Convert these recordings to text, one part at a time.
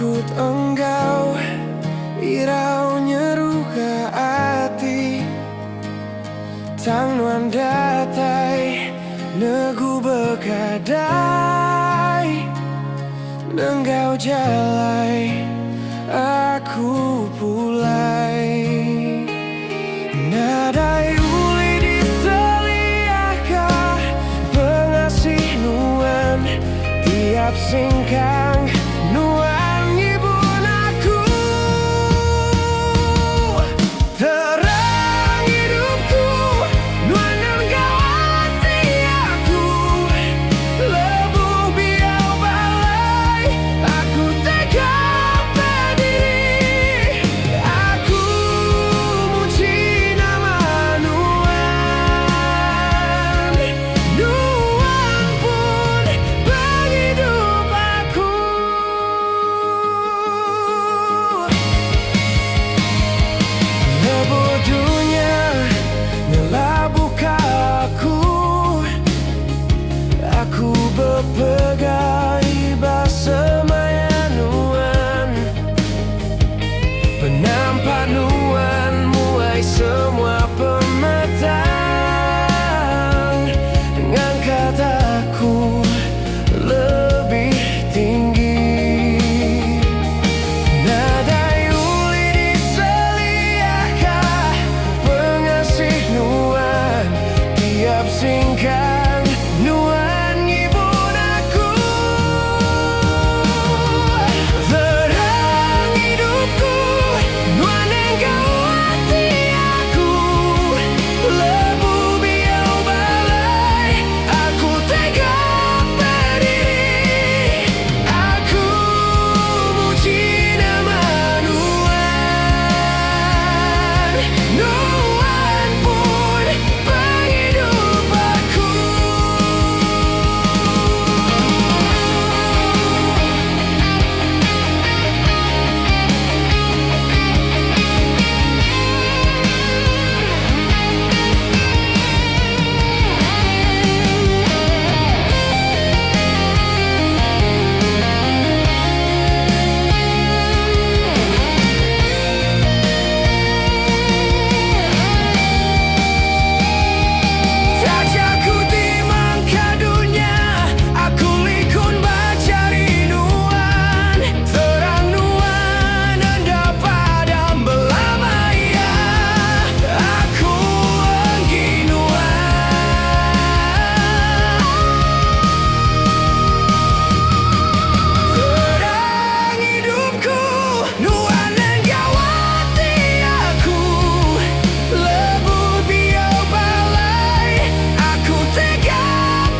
Takut engkau irau nyeru ke ati Tang nuan datai negu bekadai Nenggau jalai aku pulai Nadai uli di seliakah pengasih nuan Tiap singkang nuan ngibun aku Terang hidupku nuan nenggau hati aku Lebuh biau balai aku tega pediri Aku muji nama nuan Nuan pun penghidup aku Lebuh dunia nyelabuka aku Aku berpegai basemaya nuan Penampak nuan muai semua pemetang Dengan kataku lebih tinggi Nadai uli di seliakah pengasih nuan Tiap singkang nuan ngibun aku Terang hidupku nuan nenggau hati aku Lebuh biau balai aku tega pediri Aku muji nama nuan Nuan pun penghidup aku Sajaku timang kadunya aku likun bacari nuan Terang nuan anda padam belamaya Aku enggi nuan Terang hidupku nuan nenggau hati aku Lebuh biau balai aku tega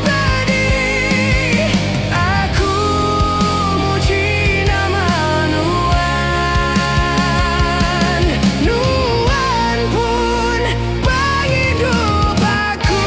pediri Aku muji nama nuan Nuan pun penghidup aku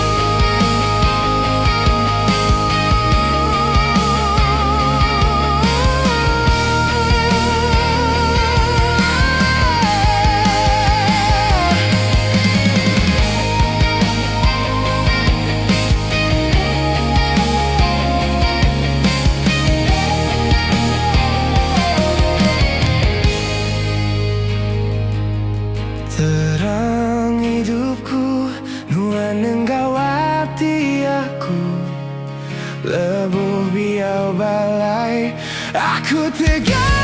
Terang hidupku nuan nenggau hati aku Lebuh biau balai aku tega